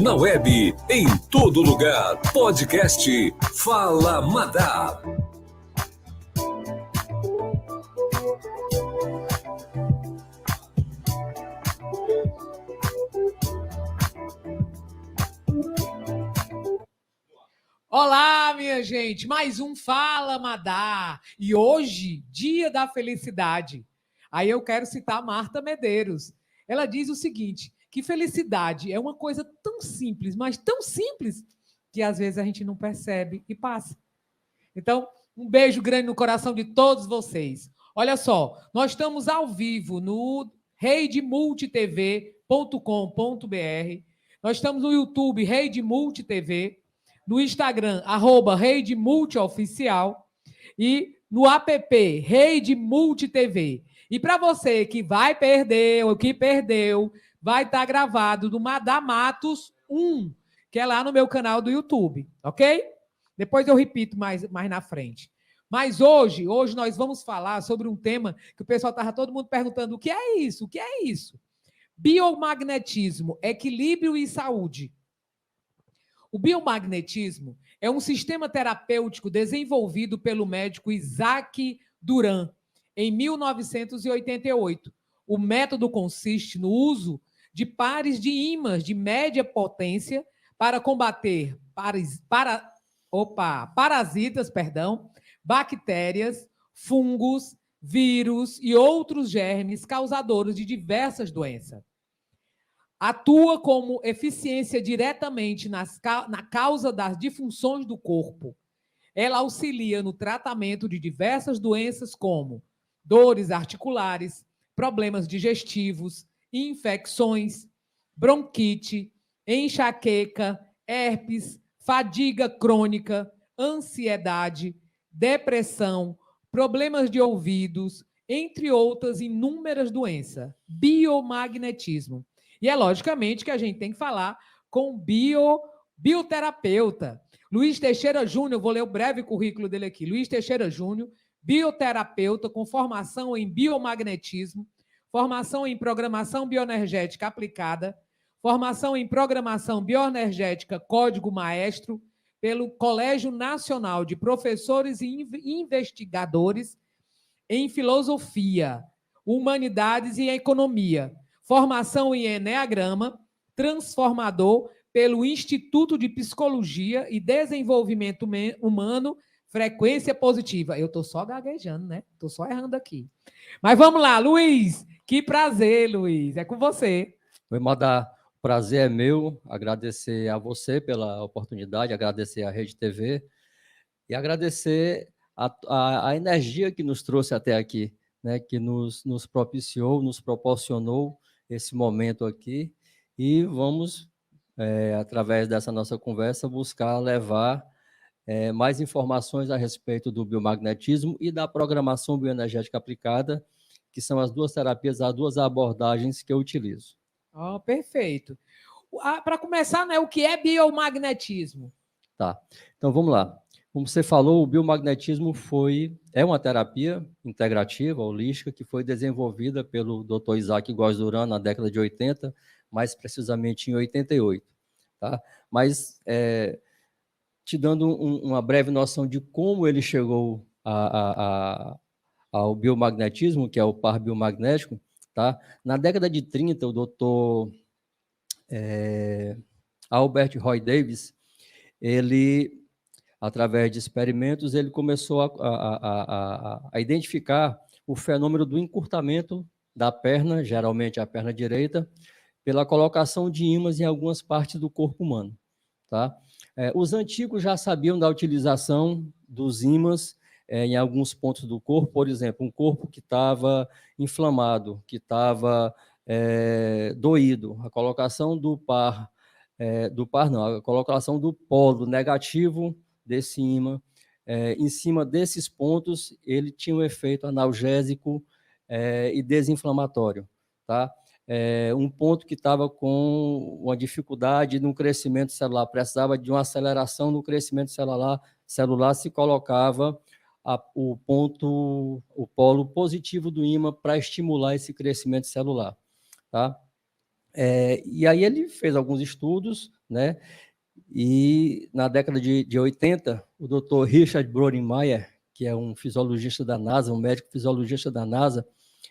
na web, em todo lugar. Podcast Fala Madá. Olá, minha gente, mais um Fala Madá, e hoje, dia da felicidade. Aí eu quero citar Marta Medeiros. Ela diz o seguinte, que felicidade é uma coisa tão simples, mas tão simples, que às vezes a gente não percebe e passa. Então, um beijo grande no coração de todos vocês. Olha só, nós estamos ao vivo no redemultitv.com.br, nós estamos no YouTube, Rede Multi TV, no Instagram, @RedeMultiOficial e no app Rede Multi TV. E para você que vai perder ou que perdeu, vai estar gravado do Madá Matos 1, que é lá no meu canal do YouTube, ok? Depois eu repito mais na frente. Mas hoje nós vamos falar sobre um tema que o pessoal estava todo mundo perguntando, o que é isso? O que é isso? Biomagnetismo, equilíbrio e saúde. O biomagnetismo é um sistema terapêutico desenvolvido pelo médico Isaac Duran em 1988. O método consiste no uso de pares de ímãs de média potência para combater parasitas, bactérias, fungos, vírus e outros germes causadores de diversas doenças. Atua como eficiência diretamente na causa das disfunções do corpo. Ela auxilia no tratamento de diversas doenças como dores articulares, problemas digestivos, infecções, bronquite, enxaqueca, herpes, fadiga crônica, ansiedade, depressão, problemas de ouvidos, entre outras inúmeras doenças. Biomagnetismo. E é logicamente que a gente tem que falar com bioterapeuta. Luiz Teixeira Júnior, vou ler o breve currículo dele aqui. Luiz Teixeira Júnior, bioterapeuta com formação em biomagnetismo, formação em programação bioenergética aplicada, formação em programação bioenergética Código Maestro, pelo Colégio Nacional de Professores e Investigadores em Filosofia, Humanidades e Economia, formação em Eneagrama, transformador pelo Instituto de Psicologia e Desenvolvimento Humano, Frequência Positiva. Eu estou só gaguejando, né? Estou só errando aqui. Mas vamos lá, Luiz. Que prazer, Luiz. É com você. Oi, Madá. O prazer é meu. Agradecer a você pela oportunidade, agradecer à Rede TV e agradecer a energia que nos trouxe até aqui, né? Que nos propiciou, nos proporcionou esse momento aqui, e vamos, através dessa nossa conversa, buscar levar mais informações a respeito do biomagnetismo e da programação bioenergética aplicada, que são as duas terapias, as duas abordagens que eu utilizo. Oh, perfeito. Para começar, né, o que é biomagnetismo? Tá, então vamos lá. Como você falou, o biomagnetismo é uma terapia integrativa, holística, que foi desenvolvida pelo Dr. Isaac Góes Duran na década de 80, mais precisamente em 88. Tá? Mas, te dando uma breve noção de como ele chegou ao biomagnetismo, que é o par biomagnético, tá? Na década de 30, o Dr. Albert Roy Davis, ele, através de experimentos, ele começou a identificar o fenômeno do encurtamento da perna, geralmente a perna direita, pela colocação de ímãs em algumas partes do corpo humano. Tá? Os antigos já sabiam da utilização dos ímãs em alguns pontos do corpo, por exemplo, um corpo que estava inflamado, que estava doído, a colocação a colocação do polo negativo desse ímã, em cima desses pontos, ele tinha um efeito analgésico e desinflamatório, tá? Um ponto que estava com uma dificuldade no crescimento celular, precisava de uma aceleração no crescimento celular se colocava o polo positivo do ímã para estimular esse crescimento celular, tá? E aí ele fez alguns estudos, né? E na década de 80, o Dr. Richard Brodmeier, que é um fisiologista da NASA, um médico fisiologista da NASA,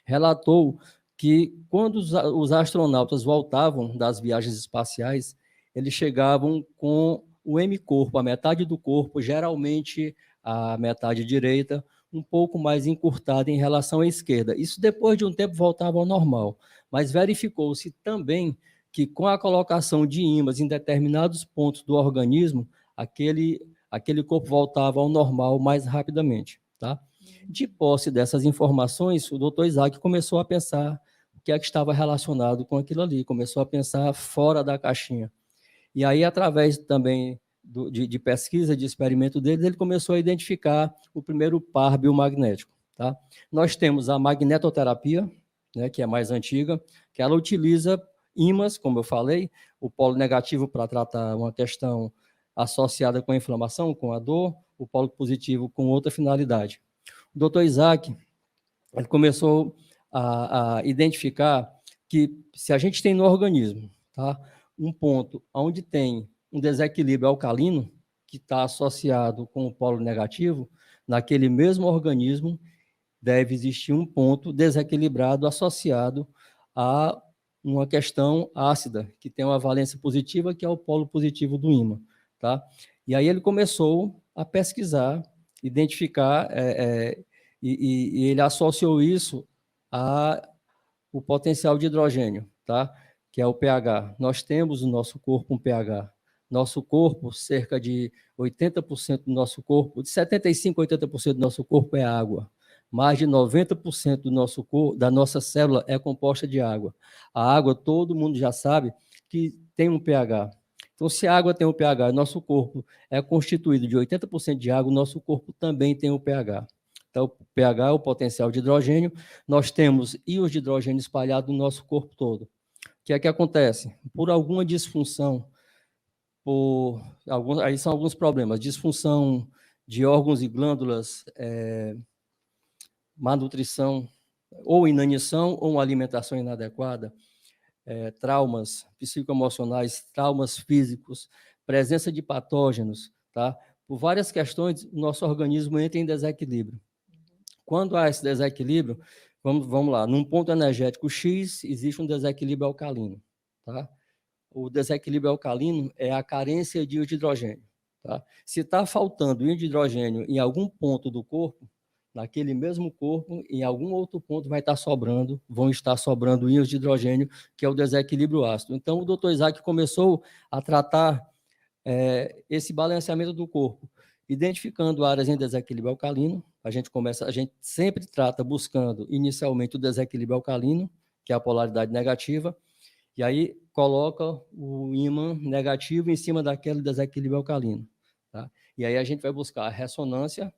relatou que quando os astronautas voltavam das viagens espaciais, eles chegavam com o hemicorpo, a metade do corpo, geralmente a metade direita, um pouco mais encurtada em relação à esquerda. Isso depois de um tempo voltava ao normal, mas verificou-se também que com a colocação de ímãs em determinados pontos do organismo, aquele corpo voltava ao normal mais rapidamente. Tá? De posse dessas informações, o Dr. Isaac começou a pensar o que é que estava relacionado com aquilo ali, começou a pensar fora da caixinha. E aí, através também de pesquisa, de experimento deles, ele começou a identificar o primeiro par biomagnético. Tá? Nós temos a magnetoterapia, né, que é mais antiga, que ela utiliza ímãs, como eu falei, o polo negativo para tratar uma questão associada com a inflamação, com a dor, o polo positivo com outra finalidade. O Dr. Isaac ele começou a identificar que se a gente tem no organismo, tá, um ponto onde tem um desequilíbrio alcalino, que está associado com o polo negativo, naquele mesmo organismo deve existir um ponto desequilibrado associado a uma questão ácida, que tem uma valência positiva, que é o polo positivo do ímã. Tá? E aí ele começou a pesquisar, identificar, e ele associou isso ao potencial de hidrogênio, tá? Que é o pH. Nós temos no nosso corpo um pH. Nosso corpo, cerca de 80% do nosso corpo, de 75% a 80% do nosso corpo é água. Mais de 90% do nosso corpo, da nossa célula é composta de água. A água, todo mundo já sabe que tem um pH. Então, se a água tem um pH, nosso corpo é constituído de 80% de água, o nosso corpo também tem um pH. Então, o pH é o potencial de hidrogênio. Nós temos íons de hidrogênio espalhados no nosso corpo todo. O que é que acontece? Por alguma disfunção, aí são alguns problemas, disfunção de órgãos e glândulas, má nutrição, ou inanição, ou uma alimentação inadequada, traumas psicoemocionais, traumas físicos, presença de patógenos, tá? Por várias questões, o nosso organismo entra em desequilíbrio. Quando há esse desequilíbrio, vamos lá, num ponto energético X, existe um desequilíbrio alcalino, tá? O desequilíbrio alcalino é a carência de íon de hidrogênio, tá? Se está faltando íon de hidrogênio em algum ponto do corpo, naquele mesmo corpo, em algum outro ponto vão estar sobrando íons de hidrogênio, que é o desequilíbrio ácido. Então, o Dr. Isaac começou a tratar esse balanceamento do corpo, identificando áreas em desequilíbrio alcalino. A gente sempre trata buscando inicialmente o desequilíbrio alcalino, que é a polaridade negativa, e aí coloca o ímã negativo em cima daquele desequilíbrio alcalino. Tá? E aí a gente vai buscar a ressonância,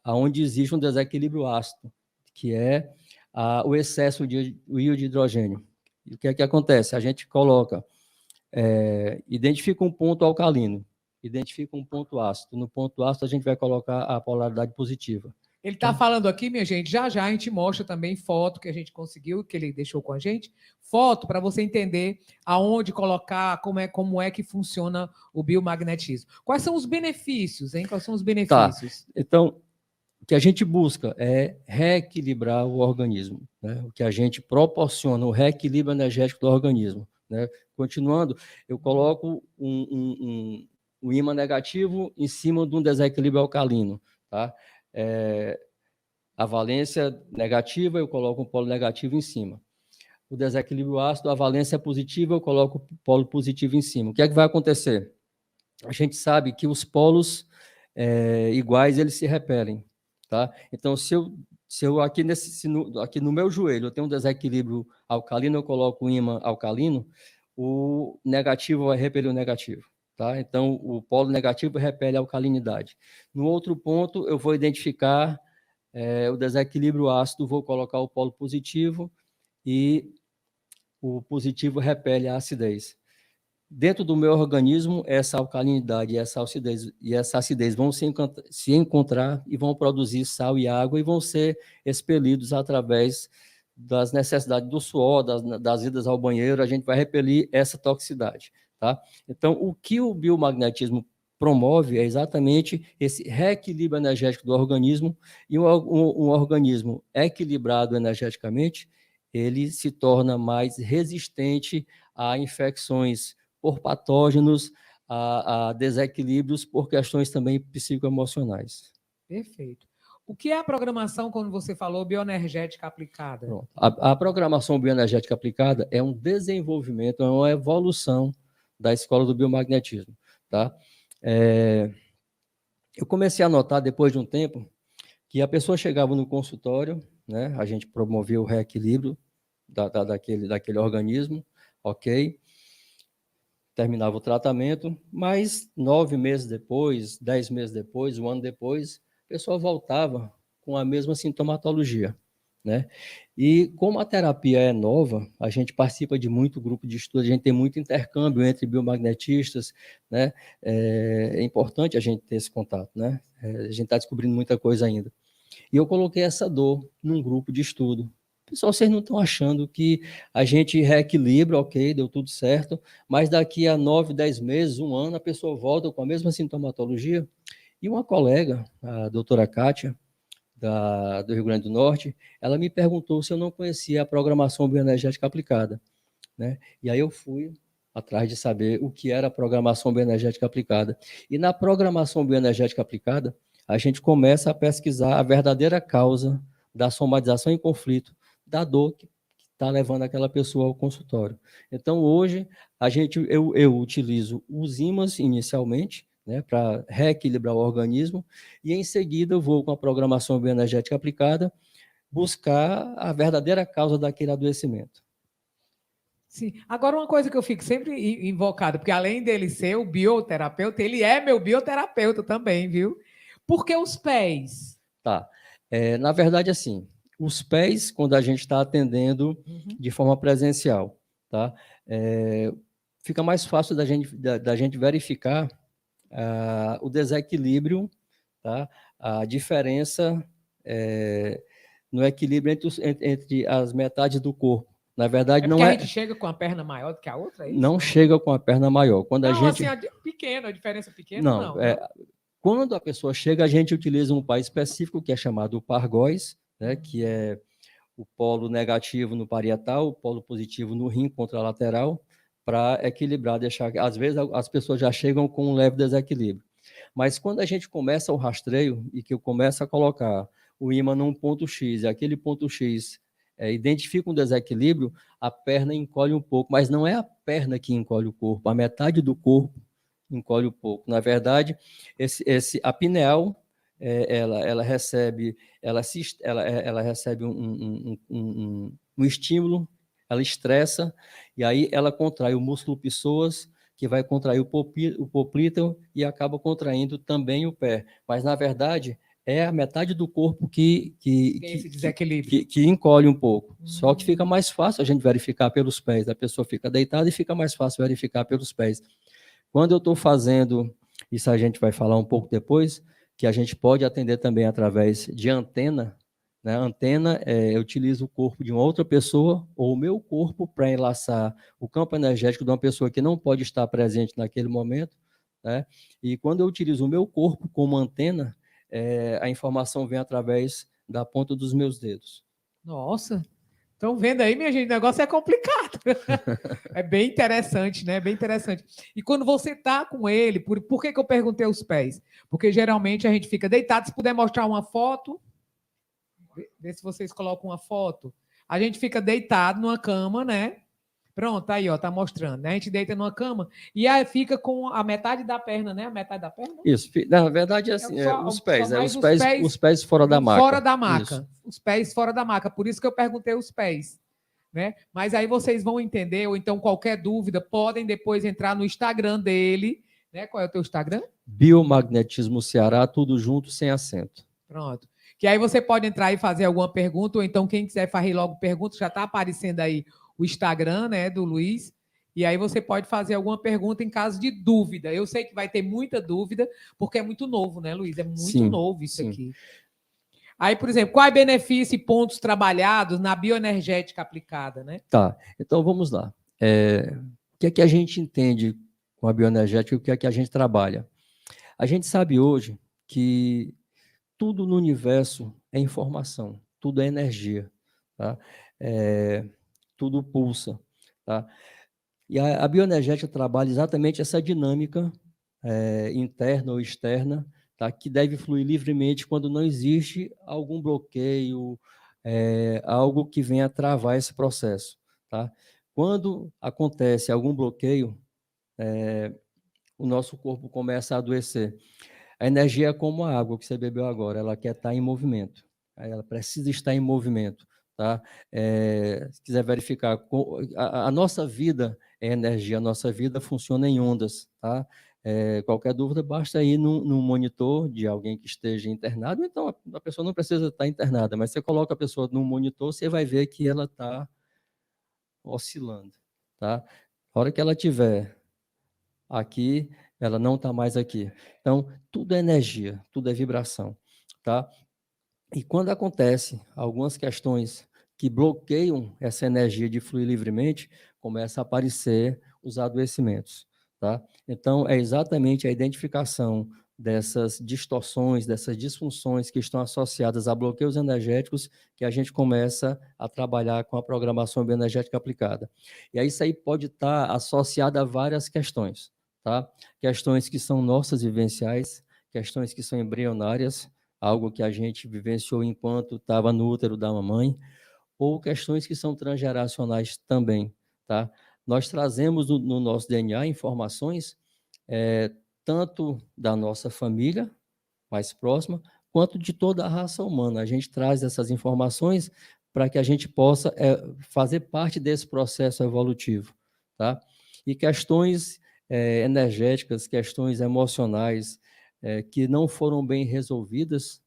onde existe um desequilíbrio ácido, que é o excesso de íon de hidrogênio. E o que é que acontece? A gente coloca, identifica um ponto alcalino, identifica um ponto ácido. No ponto ácido, a gente vai colocar a polaridade positiva. Ele está falando aqui, minha gente, já a gente mostra também foto que a gente conseguiu, que ele deixou com a gente, foto para você entender aonde colocar, como é que funciona o biomagnetismo. Quais são os benefícios, hein? Quais são os benefícios? Tá. Então, o que a gente busca é reequilibrar o organismo, né? O que a gente proporciona, o reequilíbrio energético do organismo, né? Continuando, eu coloco um ímã negativo em cima de um desequilíbrio alcalino, tá? A valência negativa, eu coloco um polo negativo em cima. O desequilíbrio ácido, a valência positiva, eu coloco o polo positivo em cima. O que é que vai acontecer? A gente sabe que os polos iguais, eles se repelem, tá? Então, se eu aqui no meu joelho eu tenho um desequilíbrio alcalino, eu coloco o ímã alcalino, o negativo vai repelir o negativo. Tá? Então, o polo negativo repele a alcalinidade. No outro ponto, eu vou identificar o desequilíbrio ácido, vou colocar o polo positivo e o positivo repele a acidez. Dentro do meu organismo, essa alcalinidade e essa acidez vão se encontrar e vão produzir sal e água e vão ser expelidos através das necessidades do suor, das idas ao banheiro, a gente vai repelir essa toxicidade, tá? Então, o que o biomagnetismo promove é exatamente esse reequilíbrio energético do organismo, e um organismo equilibrado energeticamente, ele se torna mais resistente a infecções por patógenos, a desequilíbrios por questões também psicoemocionais. Perfeito. O que é a programação, quando você falou, bioenergética aplicada? Pronto. A programação bioenergética aplicada é um desenvolvimento, é uma evolução da escola do biomagnetismo, tá? Eu comecei a notar, depois de um tempo, que a pessoa chegava no consultório, né? A gente promovia o reequilíbrio daquele organismo, ok? Terminava o tratamento, mas 9 meses depois, 10 meses depois, um ano depois, a pessoa voltava com a mesma sintomatologia, né? E como a terapia é nova, a gente participa de muito grupo de estudo, a gente tem muito intercâmbio entre biomagnetistas, né? É importante a gente ter esse contato, né? A gente está descobrindo muita coisa ainda. E eu coloquei essa dor num grupo de estudo. Pessoal, vocês não estão achando que a gente reequilibra, ok, deu tudo certo, mas daqui a 9, 10 meses, um ano, a pessoa volta com a mesma sintomatologia? E uma colega, a doutora Kátia, do Rio Grande do Norte, ela me perguntou se eu não conhecia a programação bioenergética aplicada, né? E aí eu fui atrás de saber o que era a programação bioenergética aplicada. E na programação bioenergética aplicada, a gente começa a pesquisar a verdadeira causa da somatização em conflito, da dor que está levando aquela pessoa ao consultório. Então, hoje, eu utilizo os ímãs inicialmente, né, para reequilibrar o organismo, e em seguida eu vou com a programação bioenergética aplicada buscar a verdadeira causa daquele adoecimento. Sim. Agora, uma coisa que eu fico sempre invocado, porque além dele ser o bioterapeuta, ele é meu bioterapeuta também, viu? Por que os pés? Tá. Na verdade, assim, os pés, quando a gente está atendendo de forma presencial, tá? Fica mais fácil da gente verificar o desequilíbrio, tá? A diferença no equilíbrio entre as metades do corpo. Na verdade, É porque a gente chega com a perna maior do que a outra, é isso? Não chega com a perna maior. Quando não, a gente... assim, pequena, a diferença pequena, não. Quando a pessoa chega, a gente utiliza um par específico, que é chamado pargóis, né, que é o polo negativo no parietal, o polo positivo no rim contralateral, para equilibrar, deixar... Às vezes, as pessoas já chegam com um leve desequilíbrio. Mas quando a gente começa o rastreio e que eu começo a colocar o ímã num ponto X, e aquele ponto X identifica um desequilíbrio, a perna encolhe um pouco, mas não é a perna que encolhe o corpo, a metade do corpo encolhe um pouco. Na verdade, a pineal, ela recebe um estímulo, ela estressa, e aí ela contrai o músculo psoas, que vai contrair o poplíteo e acaba contraindo também o pé. Mas, na verdade, é a metade do corpo que encolhe um pouco. Só que fica mais fácil a gente verificar pelos pés. A pessoa fica deitada e fica mais fácil verificar pelos pés. Quando eu estou fazendo, isso a gente vai falar um pouco depois, que a gente pode atender também através de antena, né? Antena, eu utilizo o corpo de uma outra pessoa ou o meu corpo para enlaçar o campo energético de uma pessoa que não pode estar presente naquele momento, né? E quando eu utilizo o meu corpo como antena, a informação vem através da ponta dos meus dedos. Nossa! Estão vendo aí, minha gente? O negócio é complicado. É bem interessante, né? Bem interessante. E quando você está com ele, por que eu perguntei os pés? Porque geralmente a gente fica deitado. Se puder mostrar uma foto, vê se vocês colocam uma foto. A gente fica deitado numa cama, né? Pronto, aí, ó, tá mostrando, né? A gente deita numa cama e aí fica com a metade da perna, né? A metade da perna? Isso, na verdade é assim, os pés fora da maca. Fora da maca. Isso. Os pés fora da maca, por isso que eu perguntei os pés, né? Mas aí vocês vão entender, ou então qualquer dúvida, podem depois entrar no Instagram dele, né? Qual é o teu Instagram? Biomagnetismo Ceará, tudo junto, sem acento. Pronto. Que aí você pode entrar e fazer alguma pergunta, ou então quem quiser fazer logo pergunta, já está aparecendo aí o Instagram, né, do Luiz, e aí você pode fazer alguma pergunta em caso de dúvida. Eu sei que vai ter muita dúvida, porque é muito novo, né, Luiz? É muito novo isso aqui. Aí, por exemplo, quais benefícios e pontos trabalhados na bioenergética aplicada, né? Tá, então vamos lá. O que é que a gente entende com a bioenergética e o que é que a gente trabalha? A gente sabe hoje que tudo no universo é informação, tudo é energia, tá? Tudo pulsa, tá? E a bioenergética trabalha exatamente essa dinâmica interna ou externa, tá? Que deve fluir livremente quando não existe algum bloqueio, algo que venha travar esse processo, tá? Quando acontece algum bloqueio, o nosso corpo começa a adoecer. A energia é como a água que você bebeu agora, ela quer estar em movimento, ela precisa estar em movimento, tá? Se quiser verificar, a nossa vida é energia, a nossa vida funciona em ondas, tá? Qualquer dúvida, basta ir no monitor de alguém que esteja internado, então a pessoa não precisa estar internada, mas você coloca a pessoa no monitor, você vai ver que ela está oscilando, tá? A hora que ela tiver aqui, ela não está mais aqui. Então, tudo é energia, tudo é vibração, tá? E quando acontece algumas questões que bloqueiam essa energia de fluir livremente, começa a aparecer os adoecimentos, tá? Então, é exatamente a identificação dessas distorções, dessas disfunções que estão associadas a bloqueios energéticos que a gente começa a trabalhar com a programação bioenergética aplicada. E aí isso aí pode estar associado a várias questões, tá? Questões que são nossas vivenciais, questões que são embrionárias, algo que a gente vivenciou enquanto estava no útero da mamãe, ou questões que são transgeracionais também, tá? Nós trazemos no nosso DNA informações tanto da nossa família mais próxima, quanto de toda a raça humana. A gente traz essas informações para que a gente possa fazer parte desse processo evolutivo, tá? E questões energéticas, questões emocionais que não foram bem resolvidas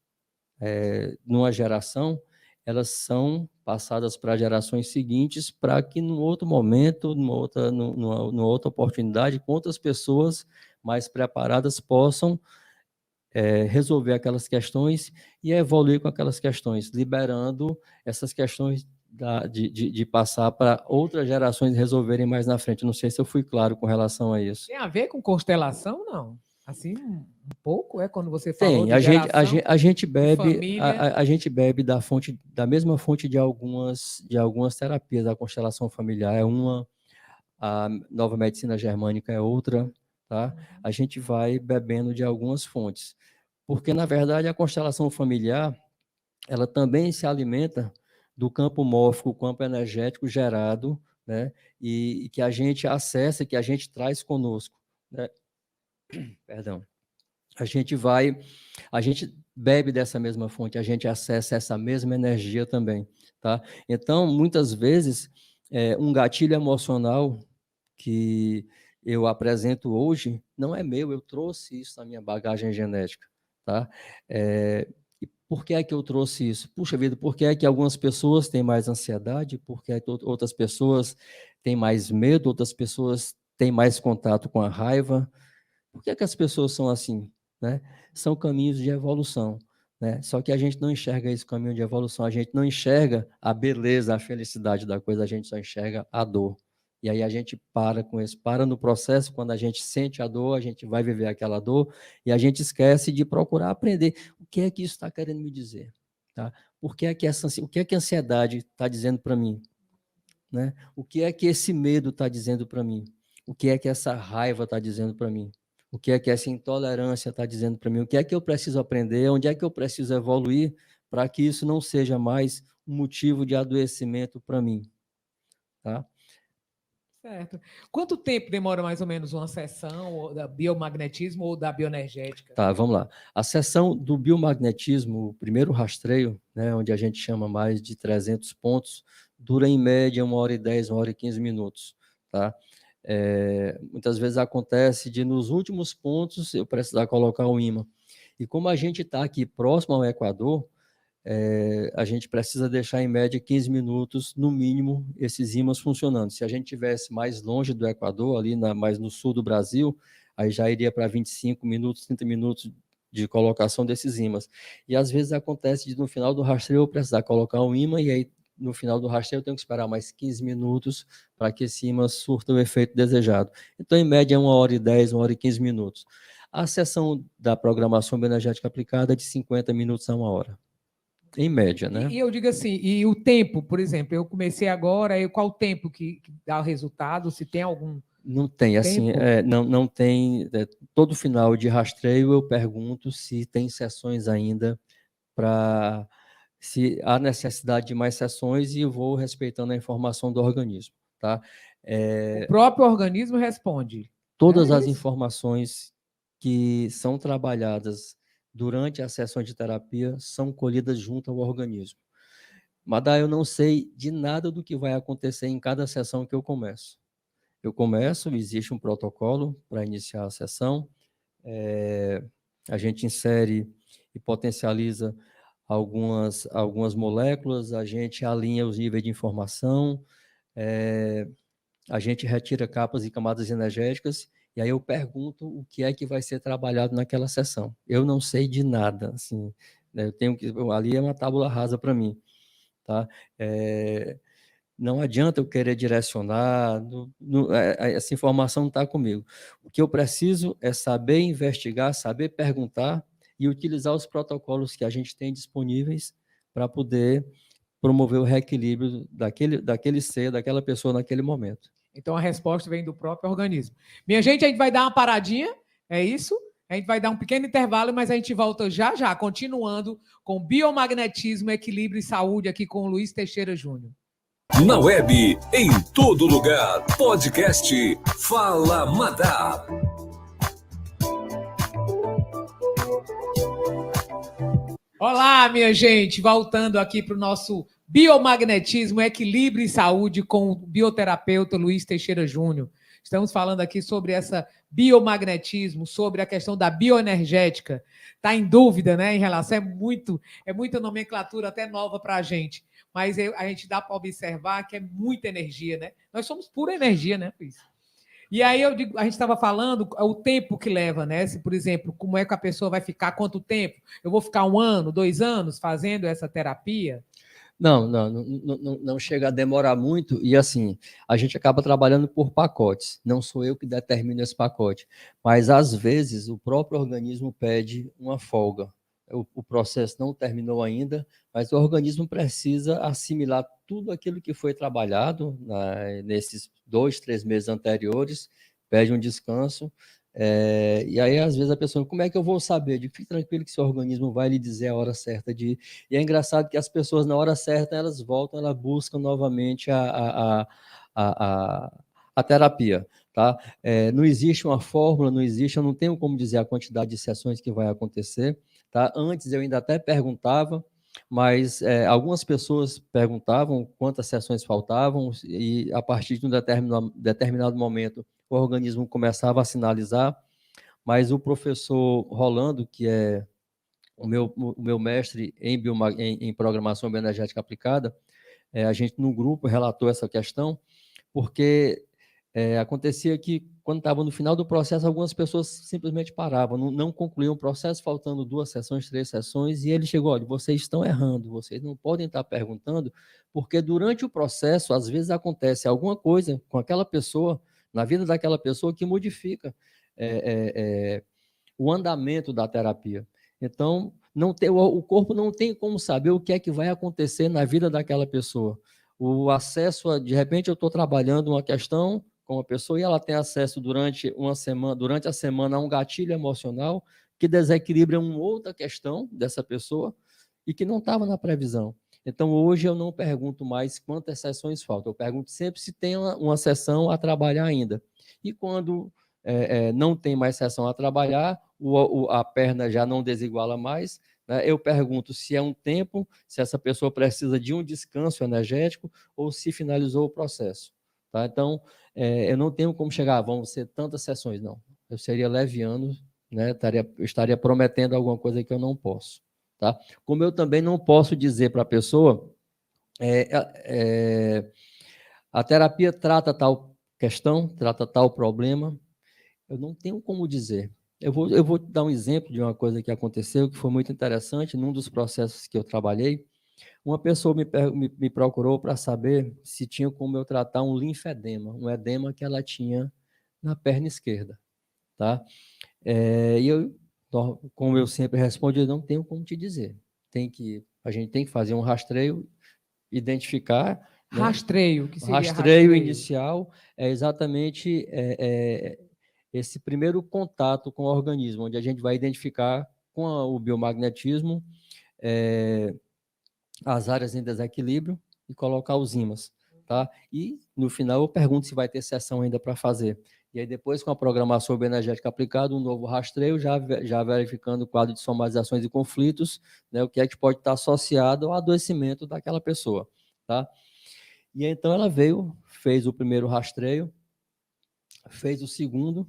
numa geração, elas são passadas para gerações seguintes para que, num outro momento, numa outra oportunidade, com outras pessoas mais preparadas possam resolver aquelas questões e evoluir com aquelas questões, liberando essas questões de passar para outras gerações resolverem mais na frente. Não sei se eu fui claro com relação a isso. Tem a ver com constelação, não? Assim, um pouco, quando você falou Tem, de geração, a gente bebe, família. a gente bebe da mesma fonte de algumas terapias. A constelação familiar é uma, a nova medicina germânica é outra, tá? A gente vai bebendo de algumas fontes, porque na verdade a constelação familiar ela também se alimenta do campo mórfico, campo energético gerado, né? E que a gente acessa, que a gente traz conosco, né? Perdão. A gente bebe dessa mesma fonte, a gente acessa essa mesma energia também, tá? Então, muitas vezes, um gatilho emocional que eu apresento hoje não é meu, eu trouxe isso na minha bagagem genética, tá? E por que é que eu trouxe isso? Puxa vida, por que é que algumas pessoas têm mais ansiedade? Por que é que outras pessoas têm mais medo? Outras pessoas têm mais contato com a raiva? Por que é que as pessoas são assim, né? São caminhos de evolução, né? Só que a gente não enxerga esse caminho de evolução, a gente não enxerga a beleza, a felicidade da coisa, a gente só enxerga a dor. E aí a gente para com isso, para no processo, quando a gente sente a dor, a gente vai viver aquela dor e a gente esquece de procurar aprender o que é que isso está querendo me dizer, tá? O que é que a ansiedade está dizendo para mim, né? O que é que esse medo está dizendo para mim? O que é que essa raiva está dizendo para mim? O que é que essa intolerância está dizendo para mim? O que é que eu preciso aprender? Onde é que eu preciso evoluir para que isso não seja mais um motivo de adoecimento para mim, tá? Certo. Quanto tempo demora mais ou menos uma sessão da biomagnetismo ou da bioenergética? Tá, vamos lá. A sessão do biomagnetismo, o primeiro rastreio, né, onde a gente chama mais de 300 pontos, dura em média 1h10, 1h15 minutos, tá? Muitas vezes acontece de nos últimos pontos eu precisar colocar o ímã. E como a gente está aqui próximo ao Equador, a gente precisa deixar em média 15 minutos, no mínimo, esses ímãs funcionando. Se a gente tivesse mais longe do Equador, mais no sul do Brasil, aí já iria para 25 minutos, 30 minutos de colocação desses ímãs. E às vezes acontece de no final do rastreio eu precisar colocar um ímã e aí no final do rastreio eu tenho que esperar mais 15 minutos para que esse ímã surta o efeito desejado. Então, em média, 1h10, 1h15 minutos. A sessão da programação bioenergética aplicada é de 50 minutos a 1 hora. Em média, né? E eu digo assim, e o tempo, por exemplo, eu comecei agora, e qual o tempo que dá o resultado? Se tem algum Não tem, assim, tempo? não tem. Todo final de rastreio eu pergunto se tem sessões ainda para. Se há necessidade de mais sessões e eu vou respeitando a informação do organismo, tá? O próprio organismo responde. Todas É as isso? informações que são trabalhadas durante as sessões de terapia são colhidas junto ao organismo. Madá, eu não sei de nada do que vai acontecer em cada sessão que eu começo. Eu começo, existe um protocolo para iniciar a sessão, a gente insere e potencializa algumas moléculas, a gente alinha os níveis de informação, a gente retira capas e camadas energéticas, e aí eu pergunto o que é que vai ser trabalhado naquela sessão. Eu não sei de nada, assim, né, ali é uma tábula rasa para mim, tá? Não adianta eu querer direcionar, essa informação não está comigo. O que eu preciso é saber investigar, saber perguntar e utilizar os protocolos que a gente tem disponíveis para poder promover o reequilíbrio daquele ser, daquela pessoa naquele momento. Então a resposta vem do próprio organismo. Minha gente, a gente vai dar uma paradinha, é isso? A gente vai dar um pequeno intervalo, mas a gente volta já já, continuando com biomagnetismo, equilíbrio e saúde aqui com o Luiz Teixeira Júnior. Na web, em todo lugar, podcast Fala Madá. Olá, minha gente, voltando aqui para o nosso biomagnetismo, equilíbrio e saúde com o bioterapeuta Luiz Teixeira Júnior. Estamos falando aqui sobre essa biomagnetismo, sobre a questão da bioenergética. Está em dúvida, né? Em relação, é muita nomenclatura até nova para a gente. Mas a gente dá para observar que é muita energia, né? Nós somos pura energia, né, Luiz? E aí eu digo, a gente estava falando o tempo que leva, né? Se, por exemplo, como é que a pessoa vai ficar, quanto tempo? Eu vou ficar 1 ano, 2 anos fazendo essa terapia? Não chega a demorar muito e assim, a gente acaba trabalhando por pacotes, não sou eu que determino esse pacote, mas às vezes o próprio organismo pede uma folga, o processo não terminou ainda, mas o organismo precisa assimilar tudo aquilo que foi trabalhado nesses 2, 3 meses anteriores, pede um descanso, e aí às vezes a pessoa, como é que eu vou saber? Fique tranquilo que seu organismo vai lhe dizer a hora certa de ir. E é engraçado que as pessoas na hora certa, elas voltam, elas buscam novamente a terapia, tá? Não existe uma fórmula, não existe, eu não tenho como dizer a quantidade de sessões que vai acontecer, tá? Antes eu ainda até perguntava, mas algumas pessoas perguntavam quantas sessões faltavam e a partir de um determinado momento o organismo começava a sinalizar, mas o professor Rolando, que é o meu mestre em programação bioenergética aplicada, a gente no grupo relatou essa questão, porque acontecia que quando estava no final do processo, algumas pessoas simplesmente paravam, não concluíam o processo, faltando 2 sessões, 3 sessões, e ele chegou, olha, vocês estão errando, vocês não podem estar perguntando, porque durante o processo, às vezes acontece alguma coisa com aquela pessoa, na vida daquela pessoa, que modifica o andamento da terapia. Então, o corpo não tem como saber o que é que vai acontecer na vida daquela pessoa. O acesso de repente, eu estou trabalhando uma questão com uma pessoa e ela tem acesso durante a semana a um gatilho emocional que desequilibra uma outra questão dessa pessoa e que não estava na previsão. Então, hoje eu não pergunto mais quantas sessões faltam, eu pergunto sempre se tem uma sessão a trabalhar ainda. E quando não tem mais sessão a trabalhar, a perna já não desiguala mais, né? Eu pergunto se é um tempo, se essa pessoa precisa de um descanso energético ou se finalizou o processo. Tá? Então, eu não tenho como chegar, vão ser tantas sessões, não. Eu seria leviano, né? Eu estaria prometendo alguma coisa que eu não posso. Tá? Como eu também não posso dizer para a pessoa, a terapia trata tal questão, trata tal problema, eu não tenho como dizer. Eu vou dar um exemplo de uma coisa que aconteceu, que foi muito interessante. Num dos processos que eu trabalhei, uma pessoa me procurou para saber se tinha como eu tratar um linfedema, um edema que ela tinha na perna esquerda, tá? E como eu sempre respondo, eu não tenho como te dizer. A gente tem que fazer um rastreio, identificar, né? Rastreio, que O seria rastreio rastreio? inicial é exatamente esse primeiro contato com o organismo, onde a gente vai identificar com o biomagnetismo as áreas em desequilíbrio e colocar os ímãs, tá? E no final eu pergunto se vai ter sessão ainda para fazer. E aí depois, com a programação bioenergética aplicada, um novo rastreio, já verificando o quadro de somatizações e conflitos, né, o que é que pode estar associado ao adoecimento daquela pessoa, tá? E aí, então ela veio, fez o primeiro rastreio, fez o segundo,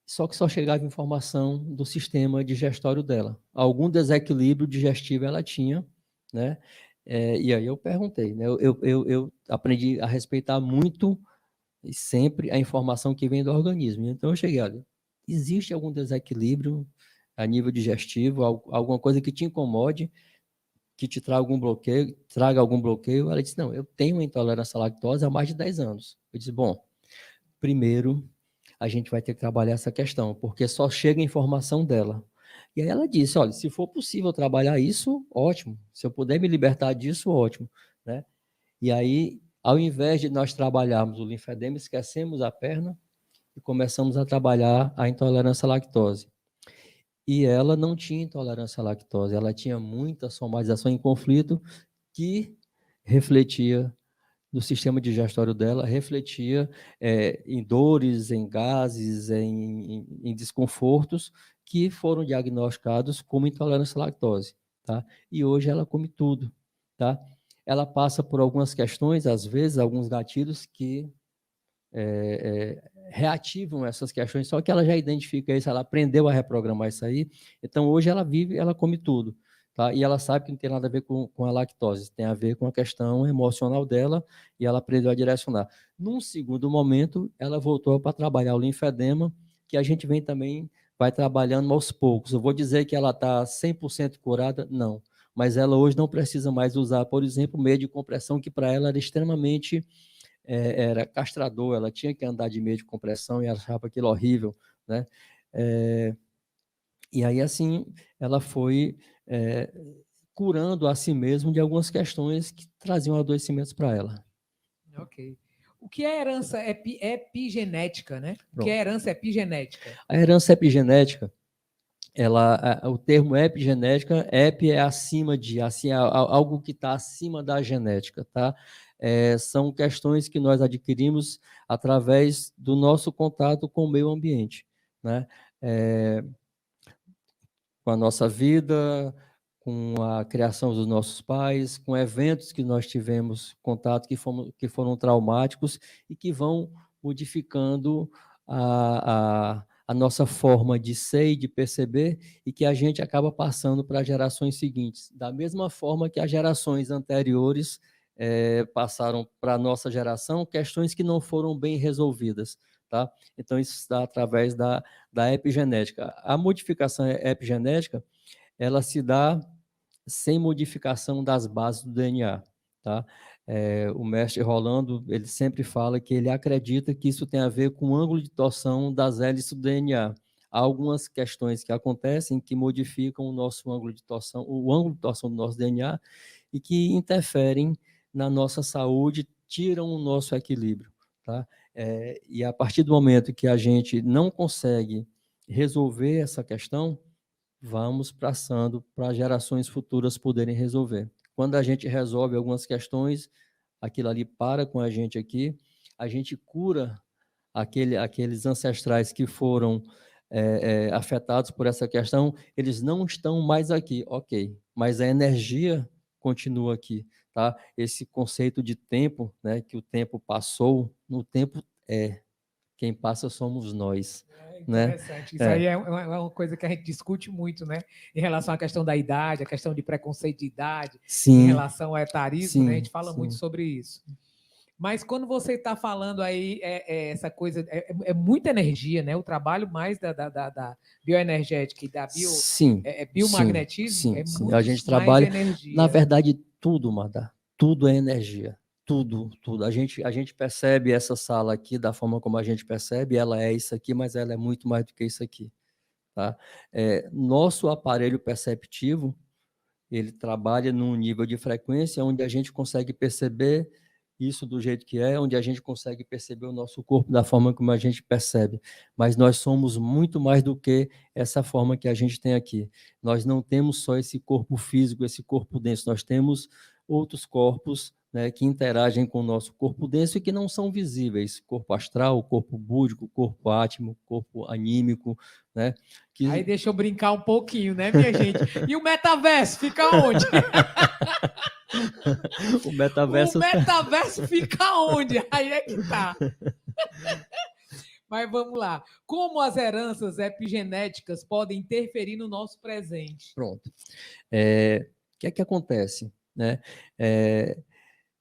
só que só chegava informação do sistema digestório dela. Algum desequilíbrio digestivo ela tinha, né? E aí eu perguntei, né? Eu aprendi a respeitar muito e sempre a informação que vem do organismo. Então eu cheguei, olha, existe algum desequilíbrio a nível digestivo, alguma coisa que te incomode, que te traga algum bloqueio? Ela disse, não, eu tenho intolerância à lactose há mais de 10 anos. Eu disse, bom, primeiro a gente vai ter que trabalhar essa questão, porque só chega a informação dela. E aí ela disse, olha, se for possível trabalhar isso, ótimo. Se eu puder me libertar disso, ótimo, né? E aí, ao invés de nós trabalharmos o linfedema, esquecemos a perna e começamos a trabalhar a intolerância à lactose. E ela não tinha intolerância à lactose, ela tinha muita somatização em conflito que refletia no sistema digestório dela, refletia em dores, em gases, em desconfortos que foram diagnosticados como intolerância à lactose, tá? E hoje ela come tudo, tá? Ela passa por algumas questões, às vezes, alguns gatilhos que reativam essas questões, só que ela já identifica isso, ela aprendeu a reprogramar isso aí, então hoje ela vive, ela come tudo, tá? E ela sabe que não tem nada a ver com a lactose, tem a ver com a questão emocional dela, e ela aprendeu a direcionar. Num segundo momento, ela voltou para trabalhar o linfedema, que a gente vai trabalhando aos poucos. Eu vou dizer que ela está 100% curada? Não. Mas ela hoje não precisa mais usar, por exemplo, meio de compressão, que para ela era extremamente era castrador, ela tinha que andar de meio de compressão e achava aquilo horrível, né? E aí, assim, ela foi curando a si mesma de algumas questões que traziam adoecimentos para ela. Ok. O que é herança epigenética, né? O que é herança epigenética? A herança epigenética, o termo epigenética, epi é acima de, assim, algo que está acima da genética, tá? São questões que nós adquirimos através do nosso contato com o meio ambiente, né? Com a nossa vida, com a criação dos nossos pais, com eventos que nós tivemos contato que foram traumáticos e que vão modificando a nossa forma de ser e de perceber e que a gente acaba passando para as gerações seguintes. Da mesma forma que as gerações anteriores passaram para a nossa geração questões que não foram bem resolvidas. Tá? Então, isso está através da epigenética. A modificação epigenética, ela se dá sem modificação das bases do DNA, tá? O mestre Rolando, ele sempre fala que ele acredita que isso tem a ver com o ângulo de torção das hélices do DNA. Há algumas questões que acontecem que modificam o nosso ângulo de torção, o ângulo de torção do nosso DNA e que interferem na nossa saúde, tiram o nosso equilíbrio, tá? E a partir do momento que a gente não consegue resolver essa questão, vamos passando para gerações futuras poderem resolver. Quando a gente resolve algumas questões, aquilo ali para com a gente aqui, a gente cura aqueles ancestrais que foram afetados por essa questão, eles não estão mais aqui, ok, mas a energia continua aqui, tá? Esse conceito de tempo, né, que o tempo passou, no tempo quem passa somos nós. Interessante. Isso aí é uma coisa que a gente discute muito, né? Em relação à questão da idade, a questão de preconceito de idade, Sim, em relação ao etarismo, né? A gente fala muito sobre isso. Mas quando você está falando aí, essa coisa, é muita energia, né? O trabalho mais da bioenergética e da Sim, sim, biomagnetismo sim, é sim. A muito gente mais trabalha, na energia. verdade, tudo, Madá, tudo é energia. Tudo, tudo. A gente percebe essa sala aqui da forma como a gente percebe, ela é isso aqui, mas ela é muito mais do que isso aqui, tá? Nosso aparelho perceptivo, ele trabalha num nível de frequência onde a gente consegue perceber isso do jeito que é, onde a gente consegue perceber o nosso corpo da forma como a gente percebe. Mas nós somos muito mais do que essa forma que a gente tem aqui. Nós não temos só esse corpo físico, esse corpo denso, nós temos outros corpos, né, que interagem com o nosso corpo denso e que não são visíveis. Corpo astral, corpo búdico, corpo átmico, corpo anímico, né? Aí Que deixa eu brincar um pouquinho, né, minha gente? E o metaverso fica onde? o O metaverso metaverso fica onde? Aí é que tá. Mas vamos lá. Como as heranças epigenéticas podem interferir no nosso presente? Pronto. O que é que acontece, né?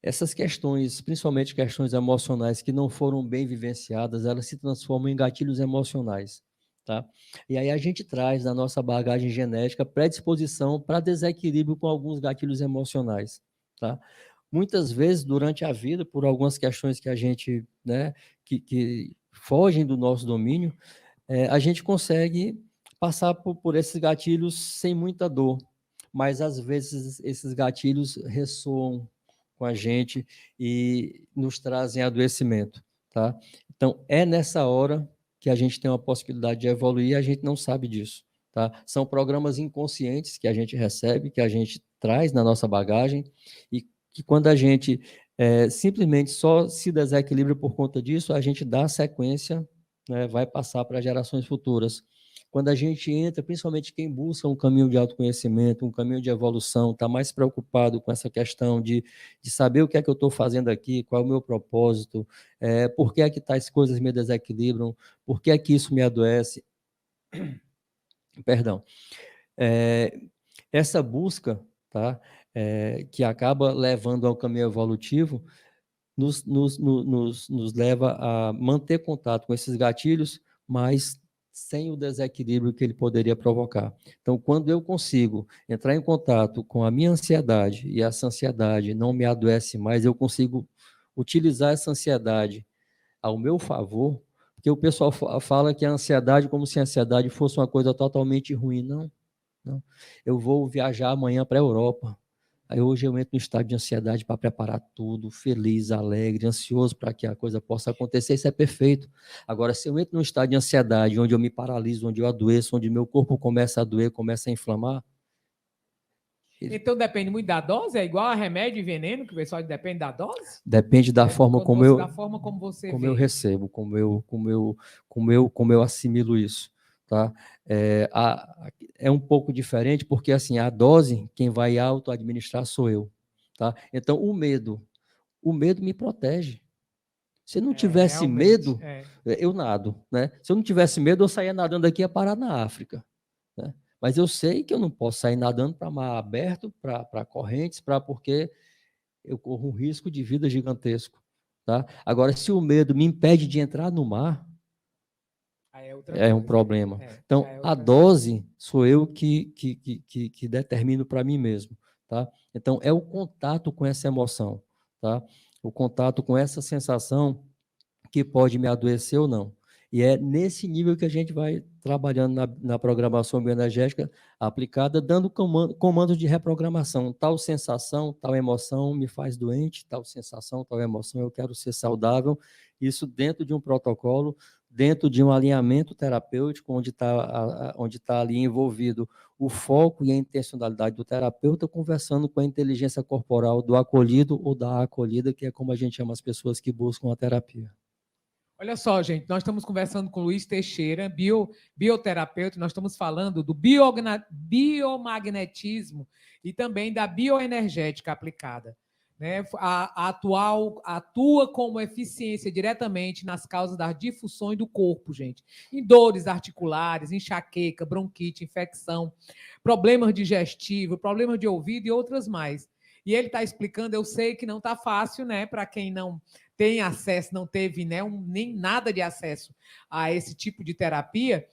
Essas questões, principalmente questões emocionais que não foram bem vivenciadas, elas se transformam em gatilhos emocionais, tá? E aí a gente traz na nossa bagagem genética predisposição para desequilíbrio com alguns gatilhos emocionais, tá? Muitas vezes durante a vida, por algumas questões que a gente, né, que fogem do nosso domínio, a gente consegue passar por esses gatilhos sem muita dor, mas às vezes esses gatilhos ressoam com a gente e nos trazem adoecimento, tá? Então, é nessa hora que a gente tem uma possibilidade de evoluir e a gente não sabe disso, tá? São programas inconscientes que a gente recebe, que a gente traz na nossa bagagem e que quando a gente simplesmente só se desequilibra por conta disso, a gente dá sequência, né, vai passar para gerações futuras. Quando a gente entra, principalmente quem busca um caminho de autoconhecimento, um caminho de evolução, está mais preocupado com essa questão de saber o que é que eu estou fazendo aqui, qual é o meu propósito, por que é que tais coisas me desequilibram, por que é que isso me adoece. Perdão. Essa busca, tá, que acaba levando ao caminho evolutivo, nos leva a manter contato com esses gatilhos, mas sem o desequilíbrio que ele poderia provocar. Então, quando eu consigo entrar em contato com a minha ansiedade e essa ansiedade não me adoece mais, eu consigo utilizar essa ansiedade ao meu favor, porque o pessoal fala que a ansiedade como se a ansiedade fosse uma coisa totalmente ruim. Não, não. Eu vou viajar amanhã para a Europa. Aí hoje eu entro no estado de ansiedade para preparar tudo, feliz, alegre, ansioso para que a coisa possa acontecer, isso é perfeito. Agora, se eu entro num estado de ansiedade, onde eu me paraliso, onde eu adoeço, onde meu corpo começa a doer, começa a inflamar... Então depende muito da dose? É igual a remédio e veneno, que o pessoal depende da dose? Depende da forma como Da forma como você como vê. eu recebo, como eu assimilo isso, tá? É um pouco diferente, porque assim, a dose, quem vai auto-administrar sou eu, tá? Então, o medo me protege. Se eu não tivesse Realmente. medo, eu nado, né? Se eu não tivesse medo, eu saía nadando aqui e ia parar na África, né? Mas eu sei que eu não posso sair nadando para mar aberto, para correntes, porque eu corro um risco de vida gigantesco, tá? Agora, se o medo me impede de entrar no mar, é um problema. Então, a dose sou eu que determino para mim mesmo, tá? Então, é o contato com essa emoção, tá? O contato com essa sensação que pode me adoecer ou não. E é nesse nível que a gente vai trabalhando na programação bioenergética aplicada, dando comandos de reprogramação. Tal sensação, tal emoção me faz doente, tal sensação, tal emoção eu quero ser saudável. Isso dentro de um protocolo, dentro de um alinhamento terapêutico, onde tá ali envolvido o foco e a intencionalidade do terapeuta, conversando com a inteligência corporal do acolhido ou da acolhida, que é como a gente chama as pessoas que buscam a terapia. Olha só, gente, nós estamos conversando com o Luiz Teixeira, bioterapeuta, nós estamos falando do biomagnetismo e também da bioenergética aplicada. Né? Atua como eficiência diretamente nas causas das difusões do corpo, gente. Em dores articulares, enxaqueca, bronquite, infecção, problemas digestivos, problemas de ouvido e outras mais. E ele está explicando, eu sei que não está fácil, né, para quem não tem acesso, não teve, né, nem nada de acesso a esse tipo de terapia,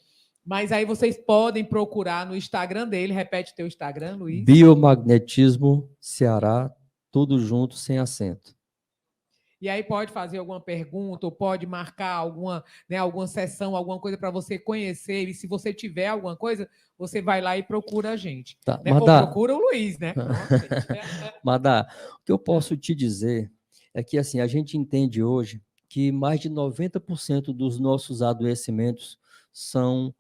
mas aí vocês podem procurar no Instagram dele. Repete teu Instagram, Luiz. Biomagnetismo Ceará, tudo junto, sem acento. E aí pode fazer alguma pergunta, ou pode marcar alguma, né, alguma sessão, alguma coisa para você conhecer. E se você tiver alguma coisa, você vai lá e procura a gente. Tá, Né? Ou procura o Luiz, né? Madá, o que eu posso te dizer é que assim, a gente entende hoje que mais de 90% dos nossos adoecimentos são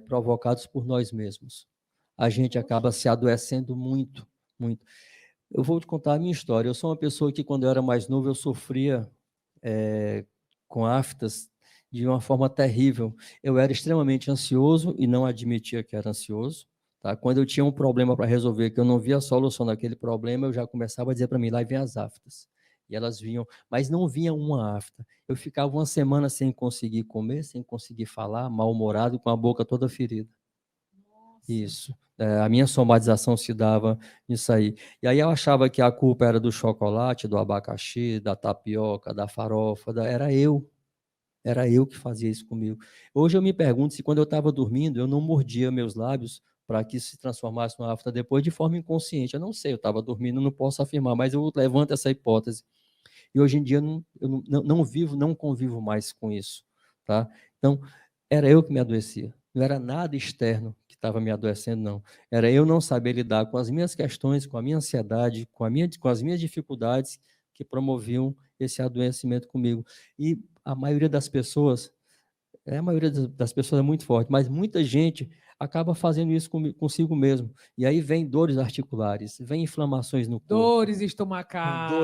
provocados por nós mesmos. A gente acaba se adoecendo muito, muito. Eu vou te contar a minha história. Eu sou uma pessoa que, quando eu era mais novo, eu sofria com aftas de uma forma terrível. Eu era extremamente ansioso e não admitia que era ansioso. Tá? Quando eu tinha um problema para resolver, que eu não via a solução daquele problema, eu já começava a dizer para mim, lá vem as aftas. E elas vinham, mas não vinha uma afta. Eu ficava uma semana sem conseguir comer, sem conseguir falar, mal-humorado, com a boca toda ferida. Nossa. Isso. A minha somatização se dava nisso aí. E aí eu achava que a culpa era do chocolate, do abacaxi, da tapioca, da farofa, era eu. Era eu que fazia isso comigo. Hoje eu me pergunto se, quando eu estava dormindo, eu não mordia meus lábios para que isso se transformasse numa afta depois, de forma inconsciente. Eu não sei, eu estava dormindo, não posso afirmar, mas eu levanto essa hipótese. E hoje em dia eu não vivo, não convivo mais com isso. Tá? Então, era eu que me adoecia. Não era nada externo que estava me adoecendo, não. Era eu não saber lidar com as minhas questões, com a minha ansiedade, com as minhas dificuldades, que promoviam esse adoecimento comigo. E a maioria das pessoas é muito forte, mas muita gente acaba fazendo isso consigo mesmo. E aí vem dores articulares, vem inflamações no corpo. Dores estomacais.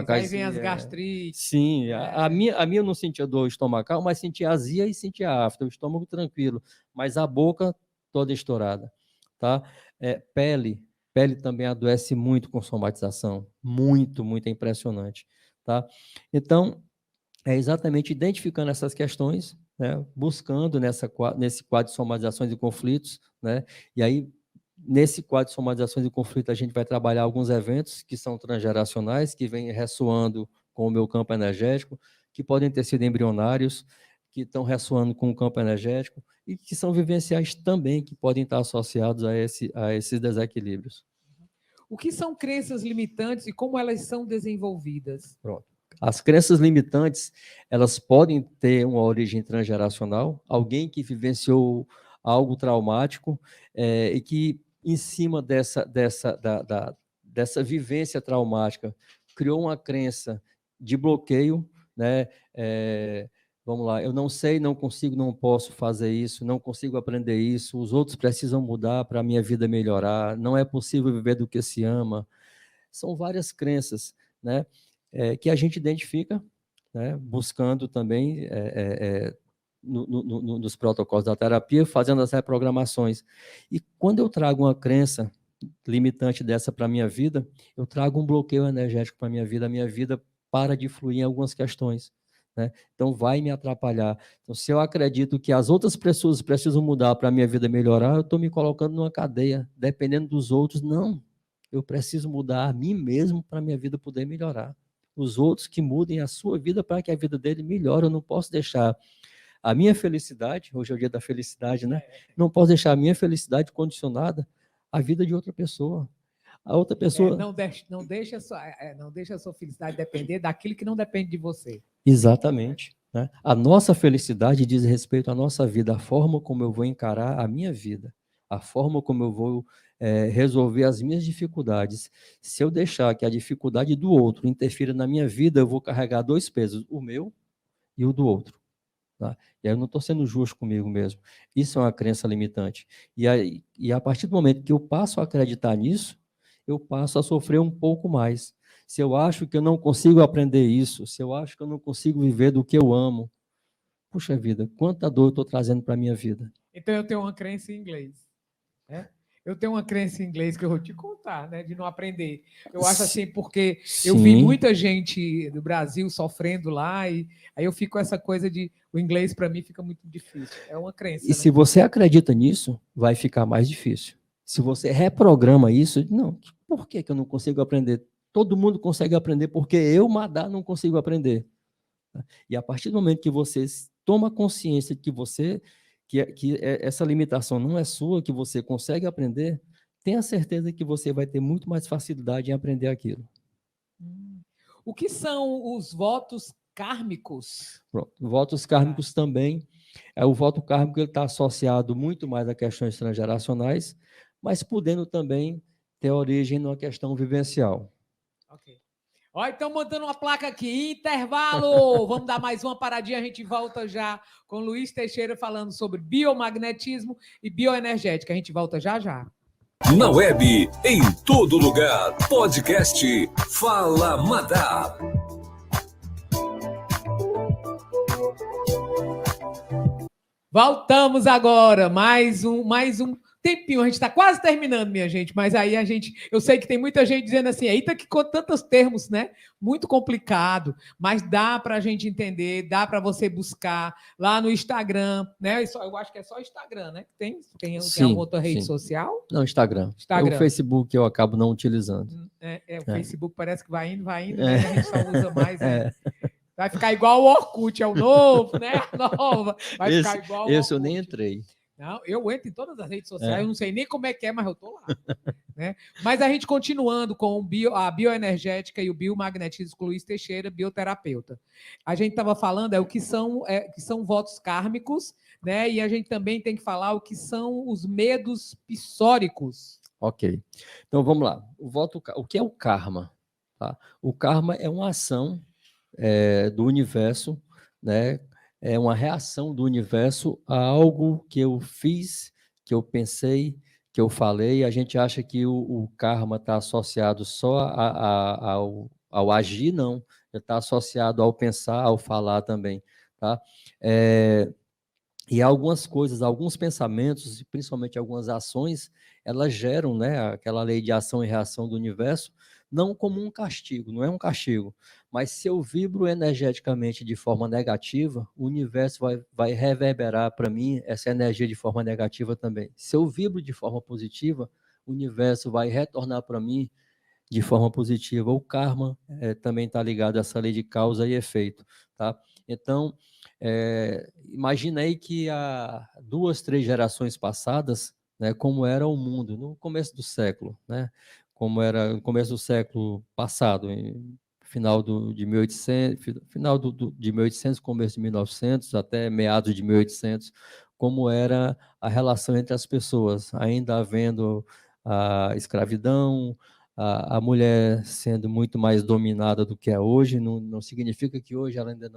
Aí vem as gastrites. Sim, a minha eu não sentia dor estomacal, mas sentia azia e sentia afta, o estômago tranquilo, mas a boca toda estourada. Tá? Pele também adoece muito com somatização. Muito, muito, é impressionante. Tá? Então, é exatamente identificando essas questões, né, buscando nesse quadro de somatizações e conflitos, né, e aí, nesse quadro de somatizações e conflitos, a gente vai trabalhar alguns eventos que são transgeracionais, que vêm ressoando com o meu campo energético, que podem ter sido embrionários, que estão ressoando com o campo energético, e que são vivenciais também, que podem estar associados a esses desequilíbrios. O que são crenças limitantes e como elas são desenvolvidas? Pronto. As crenças limitantes, elas podem ter uma origem transgeracional, alguém que vivenciou algo traumático e que, em cima dessa vivência traumática, criou uma crença de bloqueio, né? Vamos lá, eu não sei, não consigo, não posso fazer isso, não consigo aprender isso, os outros precisam mudar para a minha vida melhorar, não é possível viver do que se ama. São várias crenças, né? Que a gente identifica, né, buscando também nos protocolos da terapia, fazendo as reprogramações. E quando eu trago uma crença limitante dessa para a minha vida, eu trago um bloqueio energético para a minha vida para de fluir em algumas questões. Né? Então, vai me atrapalhar. Então, se eu acredito que as outras pessoas precisam mudar para a minha vida melhorar, eu estou me colocando numa cadeia, dependendo dos outros. Não, eu preciso mudar a mim mesmo para a minha vida poder melhorar. Os outros que mudem a sua vida para que a vida dele melhore. Eu não posso deixar a minha felicidade, hoje é o dia da felicidade, né? Não posso deixar a minha felicidade condicionada à vida de outra pessoa. A outra pessoa... Não deixa a sua felicidade depender daquilo que não depende de você. Exatamente. Né? A nossa felicidade diz respeito à nossa vida, a forma como eu vou encarar a minha vida, a forma como eu vou resolver as minhas dificuldades. Se eu deixar que a dificuldade do outro interfira na minha vida, eu vou carregar dois pesos, o meu e o do outro. Tá? E aí eu não estou sendo justo comigo mesmo. Isso é uma crença limitante. E a partir do momento que eu passo a acreditar nisso, eu passo a sofrer um pouco mais. Se eu acho que eu não consigo aprender isso, se eu acho que eu não consigo viver do que eu amo, puxa vida, quanta dor eu estou trazendo para a minha vida. Então eu tenho uma crença em inglês. Né? Eu tenho uma crença em inglês que eu vou te contar, né, de não aprender. Eu acho assim, porque eu vi muita gente do Brasil sofrendo lá, e aí eu fico com essa coisa de o inglês para mim fica muito difícil. É uma crença. E né? Se você acredita nisso, vai ficar mais difícil. Se você reprograma isso, não, por que eu não consigo aprender Todo mundo consegue aprender, porque eu, Madá, não consigo aprender. E a partir do momento que você toma consciência que essa limitação não é sua, que você consegue aprender, tenha certeza que você vai ter muito mais facilidade em aprender aquilo. O que são os votos kármicos? Pronto. Votos kármicos também. O voto kármico está associado muito mais a questões transgeracionais, mas podendo também ter origem numa questão vivencial. Ok. Ó, então mandando uma placa aqui, intervalo! Vamos dar mais uma paradinha, a gente volta já com Luiz Teixeira falando sobre biomagnetismo e bioenergética. A gente volta já já. Na web, em todo lugar, podcast Fala Madá. Voltamos agora, mais um tempinho, a gente está quase terminando, minha gente, mas aí eu sei que tem muita gente dizendo assim, eita, que com tantos termos, né? Muito complicado, mas dá para a gente entender, dá para você buscar lá no Instagram, né? Eu acho que é só Instagram, né? Tem alguma outra rede social? Não, Instagram. O Facebook eu acabo não utilizando. O Facebook parece que vai indo, né? A gente só usa mais, né? Vai ficar igual o Orkut, é o novo, né? A nova. Vai ficar igual o Orkut. Esse eu nem entrei. Não, eu entro em todas as redes sociais, eu não sei nem como é que é, mas eu tô lá. Né? Mas a gente continuando com a bioenergética e o biomagnetismo com o Luiz Teixeira, bioterapeuta. A gente estava falando que são votos kármicos, né? E a gente também tem que falar o que são os medos psóricos. Ok. Então vamos lá. O que é o karma? Tá? O karma é uma ação do universo, né? É uma reação do universo a algo que eu fiz, que eu pensei, que eu falei. A gente acha que o karma está associado só ao agir, não. Está associado ao pensar, ao falar também. Tá? E algumas coisas, alguns pensamentos, principalmente algumas ações, elas geram, né, aquela lei de ação e reação do universo, não como um castigo, não é um castigo, mas se eu vibro energeticamente de forma negativa, o universo vai reverberar para mim essa energia de forma negativa também. Se eu vibro de forma positiva, o universo vai retornar para mim de forma positiva. O karma também está ligado a essa lei de causa e efeito, tá? Então, imaginei que há 2, 3 gerações passadas, né, como era o mundo no começo do século, né? Como era no começo do século passado, final de 1800, de 1800, começo de 1900, até meados de 1800, como era a relação entre as pessoas, ainda havendo a escravidão, a mulher sendo muito mais dominada do que é hoje, não significa que hoje ela ainda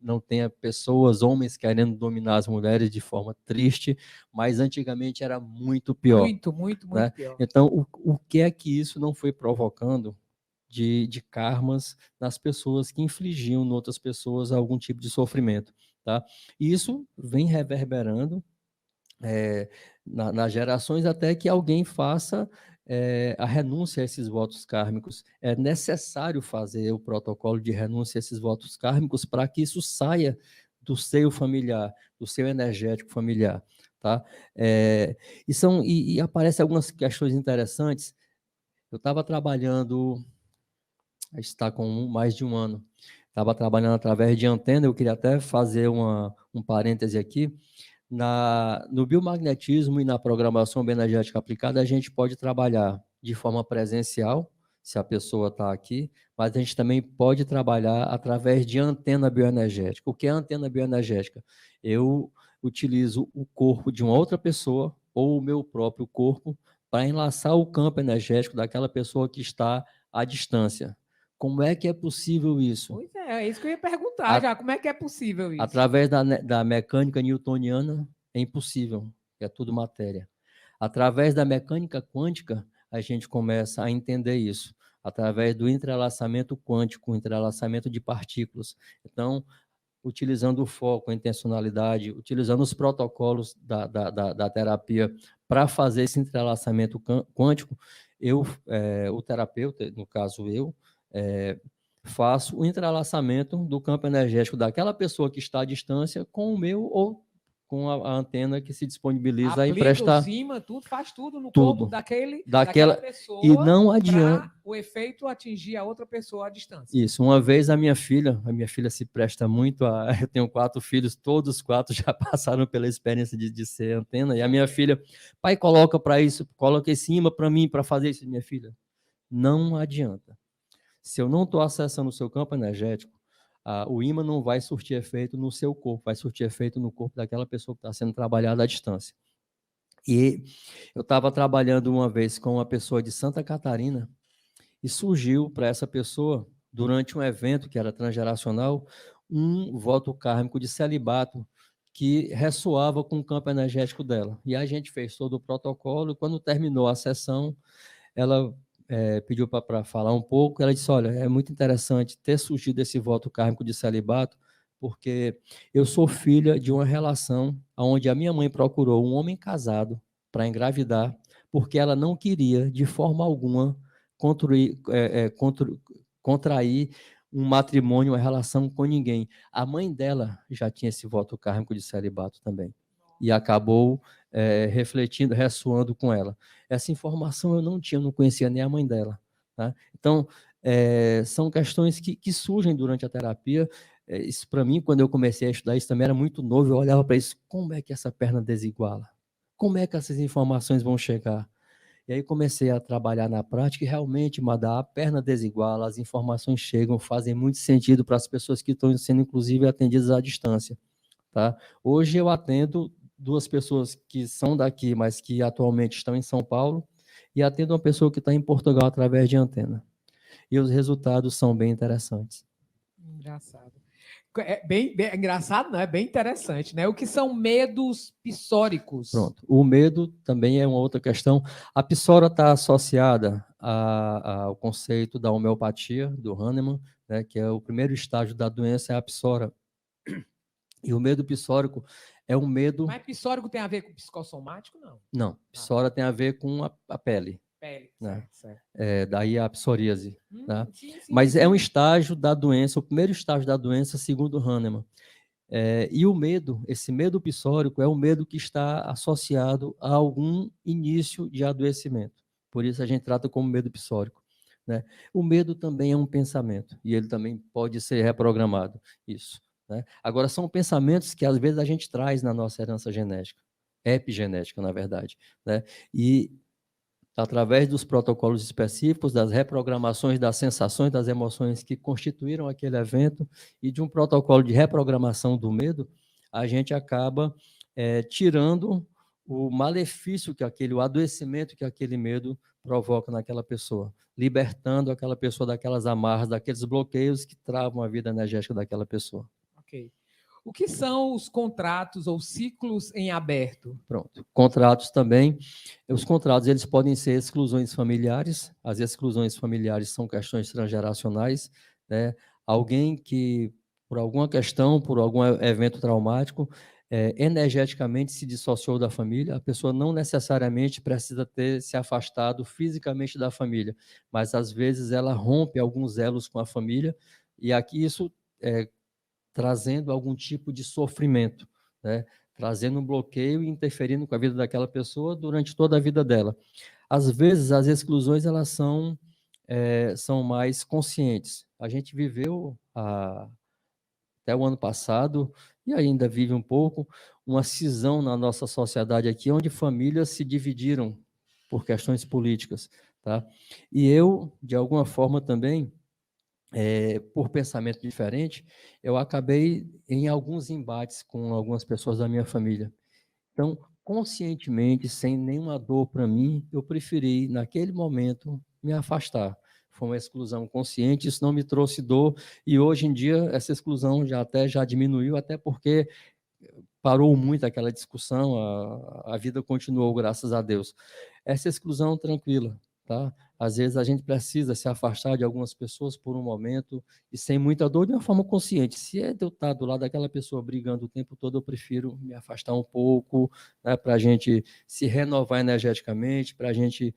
não tenha pessoas, homens querendo dominar as mulheres de forma triste, mas antigamente era muito pior. Muito né? pior. Então, o que é que isso não foi provocando de karmas nas pessoas que infligiam em outras pessoas algum tipo de sofrimento? Tá? E isso vem reverberando nas gerações até que alguém faça a renúncia a esses votos kármicos. É necessário fazer o protocolo de renúncia a esses votos kármicos para que isso saia do seio familiar, do seio energético familiar. Tá? E aparecem algumas questões interessantes. Eu estava trabalhando, está com mais de um ano, estava trabalhando através de antena, eu queria até fazer um parêntese aqui. No biomagnetismo e na programação bioenergética aplicada, a gente pode trabalhar de forma presencial, se a pessoa está aqui, mas a gente também pode trabalhar através de antena bioenergética. O que é antena bioenergética? Eu utilizo o corpo de uma outra pessoa ou o meu próprio corpo para enlaçar o campo energético daquela pessoa que está à distância. Como é que é possível isso? Pois é isso que eu ia perguntar já. Como é que é possível isso? Através da mecânica newtoniana, é impossível, é tudo matéria. Através da mecânica quântica, a gente começa a entender isso. Através do entrelaçamento quântico, entrelaçamento de partículas. Então, utilizando o foco, a intencionalidade, utilizando os protocolos da terapia para fazer esse entrelaçamento quântico, o terapeuta, no caso faço o entrelaçamento do campo energético daquela pessoa que está à distância com o meu ou com a antena que se disponibiliza a Aplica emprestar os ímãs, tudo, faz tudo no tudo. corpo daquela Daquela, pessoa e não adianta. para o efeito atingir a outra pessoa à distância. Isso, uma vez a minha filha se presta muito a... Eu tenho 4 filhos, todos os 4 já passaram pela experiência de ser antena, e a minha filha, pai, coloca para isso, coloca em cima para mim, para fazer isso. Minha filha, não adianta. Se eu não estou acessando o seu campo energético, o ímã não vai surtir efeito no seu corpo, vai surtir efeito no corpo daquela pessoa que está sendo trabalhada à distância. E eu estava trabalhando uma vez com uma pessoa de Santa Catarina, e surgiu para essa pessoa, durante um evento que era transgeracional, um voto kármico de celibato que ressoava com o campo energético dela. E a gente fez todo o protocolo, e quando terminou a sessão, ela pediu para falar um pouco, ela disse, olha, é muito interessante ter surgido esse voto kármico de celibato, porque eu sou filha de uma relação onde a minha mãe procurou um homem casado para engravidar, porque ela não queria, de forma alguma, contrair um matrimônio, uma relação com ninguém. A mãe dela já tinha esse voto kármico de celibato também, e acabou refletindo, ressoando com ela. Essa informação eu não tinha, não conhecia nem a mãe dela. Tá? Então, são questões que surgem durante a terapia. Isso, para mim, quando eu comecei a estudar isso, também era muito novo. Eu olhava para isso, como é que essa perna desiguala? Como é que essas informações vão chegar? E aí comecei a trabalhar na prática e realmente, Madá, a perna desiguala, as informações chegam, fazem muito sentido para as pessoas que estão sendo, inclusive, atendidas à distância. Tá? Hoje eu atendo 2 pessoas que são daqui, mas que atualmente estão em São Paulo, e atendo uma pessoa que está em Portugal através de antena. E os resultados são bem interessantes. Engraçado. Bem engraçado, não é? Bem interessante, né? O que são medos psóricos? Pronto. O medo também é uma outra questão. A psora está associada ao conceito da homeopatia, do Hahnemann, né, que é o primeiro estágio da doença, é a psora. E o medo psórico é um medo... Mas psórico tem a ver com psicossomático, não? Não, psora tem a ver com a pele. Pele, né? certo. Daí a psoríase. Né? Sim, Mas é um estágio da doença, o primeiro estágio da doença, segundo Hahnemann. E o medo, esse medo psórico, é o medo que está associado a algum início de adoecimento. Por isso a gente trata como medo psórico. Né? O medo também é um pensamento, e ele também pode ser reprogramado. Isso. Né? Agora, são pensamentos que às vezes a gente traz na nossa herança genética, epigenética, na verdade. Né? E através dos protocolos específicos, das reprogramações, das sensações, das emoções que constituíram aquele evento e de um protocolo de reprogramação do medo, a gente acaba tirando o malefício o adoecimento que aquele medo provoca naquela pessoa, libertando aquela pessoa daquelas amarras, daqueles bloqueios que travam a vida energética daquela pessoa. Ok. O que são os contratos ou ciclos em aberto? Pronto. Contratos também. Os contratos eles podem ser exclusões familiares. As exclusões familiares são questões transgeracionais. Né? Alguém que, por alguma questão, por algum evento traumático, energeticamente se dissociou da família, a pessoa não necessariamente precisa ter se afastado fisicamente da família, mas às vezes ela rompe alguns elos com a família, e aqui isso trazendo algum tipo de sofrimento, né? Trazendo um bloqueio e interferindo com a vida daquela pessoa durante toda a vida dela. Às vezes, as exclusões elas são mais conscientes. A gente viveu até o ano passado, e ainda vive um pouco, uma cisão na nossa sociedade aqui, onde famílias se dividiram por questões políticas. Tá? E eu, de alguma forma também, por pensamento diferente, eu acabei em alguns embates com algumas pessoas da minha família. Então, conscientemente, sem nenhuma dor para mim, eu preferi, naquele momento, me afastar. Foi uma exclusão consciente, isso não me trouxe dor, e hoje em dia essa exclusão já diminuiu, até porque parou muito aquela discussão, a vida continuou, graças a Deus. Essa exclusão tranquila, tá? Às vezes a gente precisa se afastar de algumas pessoas por um momento e sem muita dor, de uma forma consciente. Se é de eu estar do lado daquela pessoa brigando o tempo todo, eu prefiro me afastar um pouco, né, para a gente se renovar energeticamente, para a gente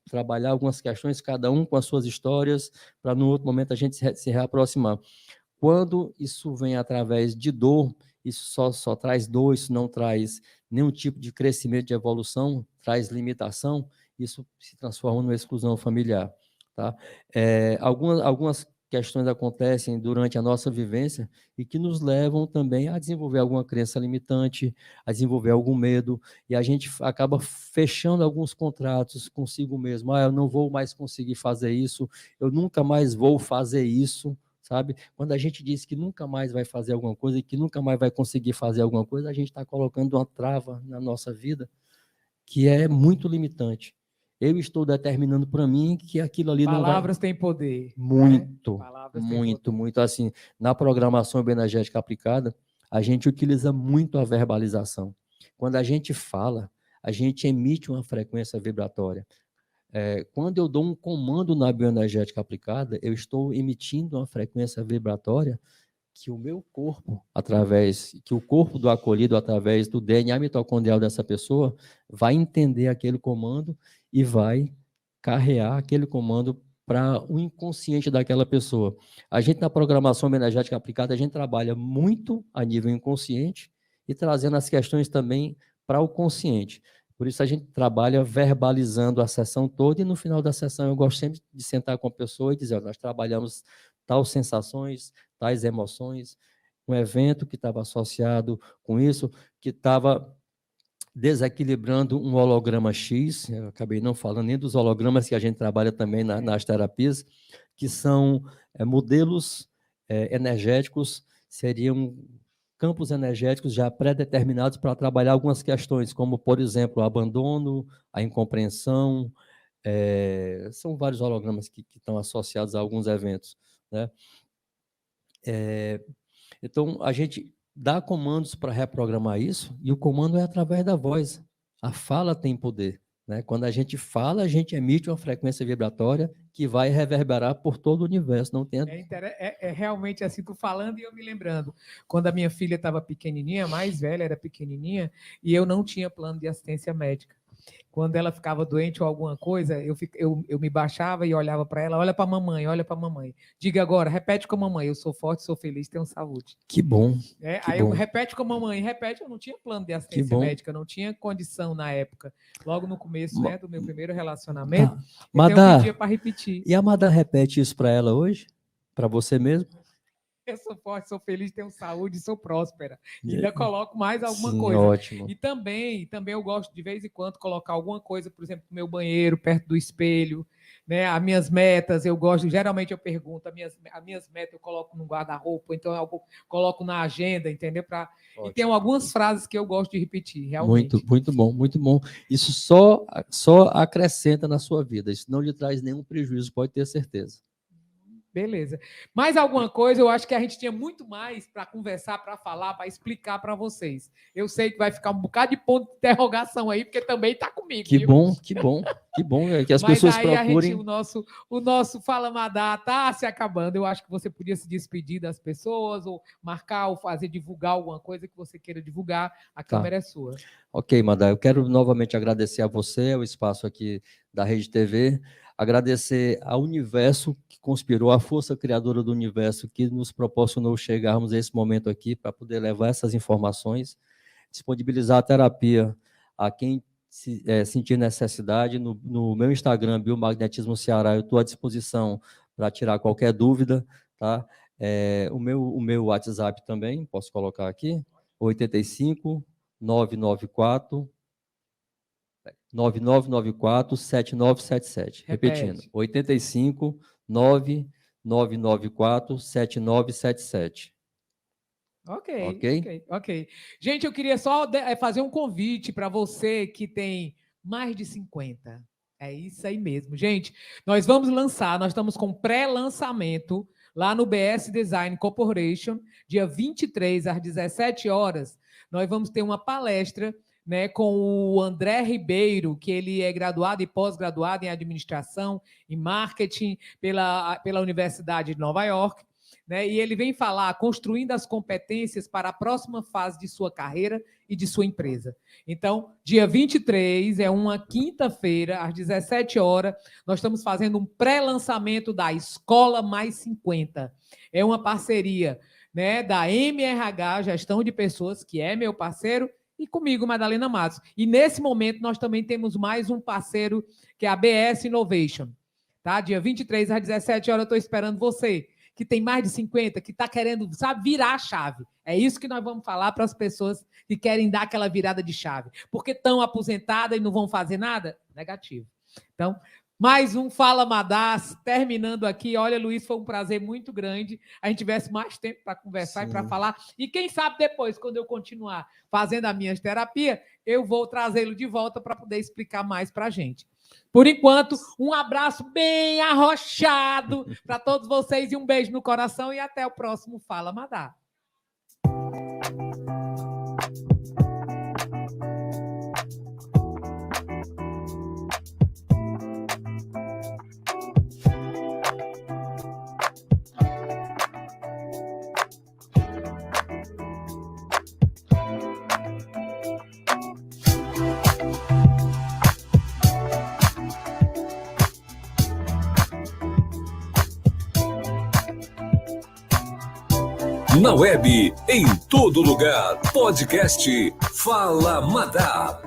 trabalhar algumas questões, cada um com as suas histórias, para no outro momento a gente se reaproximar. Quando isso vem através de dor, isso só traz dor, isso não traz nenhum tipo de crescimento, de evolução, traz limitação, isso se transforma numa exclusão familiar. Tá? Algumas questões acontecem durante a nossa vivência e que nos levam também a desenvolver alguma crença limitante, a desenvolver algum medo, e a gente acaba fechando alguns contratos consigo mesmo. Eu não vou mais conseguir fazer isso, eu nunca mais vou fazer isso, sabe? Quando a gente diz que nunca mais vai fazer alguma coisa e que nunca mais vai conseguir fazer alguma coisa, a gente está colocando uma trava na nossa vida que é muito limitante. Eu estou determinando para mim que aquilo ali não vai... Palavras têm poder. Muito, Palavras têm muito, poder. muito. Assim, na programação bioenergética aplicada, a gente utiliza muito a verbalização. Quando a gente fala, a gente emite uma frequência vibratória. Quando eu dou um comando na bioenergética aplicada, eu estou emitindo uma frequência vibratória que o meu corpo, que o corpo do acolhido, através do DNA mitocondrial dessa pessoa, vai entender aquele comando e vai carrear aquele comando para o inconsciente daquela pessoa. A gente, na programação energética aplicada, a gente trabalha muito a nível inconsciente e trazendo as questões também para o consciente. Por isso, a gente trabalha verbalizando a sessão toda e, no final da sessão, eu gosto sempre de sentar com a pessoa e dizer, nós trabalhamos tais sensações, tais emoções, um evento que estava associado com isso, que estava desequilibrando um holograma X, eu acabei não falando nem dos hologramas que a gente trabalha também nas terapias, que são modelos energéticos, seriam campos energéticos já pré-determinados para trabalhar algumas questões, como, por exemplo, o abandono, a incompreensão, são vários hologramas que estão associados a alguns eventos, né? Então, a gente dá comandos para reprogramar isso, e o comando é através da voz. A fala tem poder, né? Quando a gente fala, a gente emite uma frequência vibratória que vai reverberar por todo o universo. Não tem... É realmente assim, tu falando e eu me lembrando. Quando a minha filha estava pequenininha, mais velha, era pequenininha, e eu não tinha plano de assistência médica. Quando ela ficava doente ou alguma coisa, eu me baixava e olhava para ela, olha para a mamãe, olha para a mamãe. Diga agora, repete com a mamãe, eu sou forte, sou feliz, tenho saúde. Que bom. Que aí bom. Eu repete com a mamãe, repete, eu não tinha plano de assistência médica, não tinha condição na época. Logo no começo, né, do meu primeiro relacionamento, então eu pedia para repetir. E a Madá repete isso para ela hoje? Para você mesmo? Eu sou forte, sou feliz, tenho saúde, sou próspera. E ainda coloco mais alguma coisa. Ótimo. E também eu gosto de vez em quando colocar alguma coisa, por exemplo, no meu banheiro, perto do espelho, né? As minhas metas, eu gosto, geralmente eu pergunto, as minhas metas eu coloco no guarda-roupa, então eu coloco na agenda, entendeu? E tem algumas frases que eu gosto de repetir, realmente. Muito, muito bom, muito bom. Isso só acrescenta na sua vida, isso não lhe traz nenhum prejuízo, pode ter certeza. Beleza. Mais alguma coisa? Eu acho que a gente tinha muito mais para conversar, para falar, para explicar para vocês. Eu sei que vai ficar um bocado de ponto de interrogação aí, porque também está comigo. Que bom, que bom, que bom que as pessoas procurem. O nosso Fala Madá está se acabando. Eu acho que você podia se despedir das pessoas, ou marcar, ou fazer, divulgar alguma coisa que você queira divulgar. A câmera é sua. Ok, Madá, eu quero novamente agradecer a você, o espaço aqui da Rede TV, agradecer ao universo que conspirou, a força criadora do universo que nos proporcionou chegarmos a esse momento aqui para poder levar essas informações, disponibilizar a terapia a quem sentir necessidade. No meu Instagram, Biomagnetismo Ceará, eu estou à disposição para tirar qualquer dúvida, tá? O meu WhatsApp também, posso colocar aqui, 85 994 7977. Repetindo, 85 9994 7977. Ok. Gente, eu queria só fazer um convite para você que tem mais de 50. É isso aí mesmo. Gente, nós vamos lançar, nós estamos com pré-lançamento lá no BS Design Corporation, dia 23, às 17 horas. Nós vamos ter uma palestra, né, com o André Ribeiro, que ele é graduado e pós-graduado em administração e marketing pela Universidade de Nova York, né, e ele vem falar construindo as competências para a próxima fase de sua carreira e de sua empresa. Então, dia 23, é uma quinta-feira, às 17 horas, nós estamos fazendo um pré-lançamento da Escola Mais 50. É uma parceria né, da MRH, Gestão de Pessoas, que é meu parceiro, e comigo, Madalena Matos. E nesse momento nós também temos mais um parceiro, que é a BS Innovation. Tá? Dia 23 às 17 horas eu estou esperando você, que tem mais de 50, que está querendo, sabe, virar a chave. É isso que nós vamos falar para as pessoas que querem dar aquela virada de chave. Porque estão aposentadas e não vão fazer nada? Negativo. Então, mais um Fala Madás, terminando aqui. Olha, Luiz, foi um prazer muito grande. A gente tivesse mais tempo para conversar e para falar. E quem sabe depois, quando eu continuar fazendo a minha terapia, eu vou trazê-lo de volta para poder explicar mais para a gente. Por enquanto, um abraço bem arrochado para todos vocês e um beijo no coração e até o próximo Fala Madá. Na web, em todo lugar, podcast Fala Madá.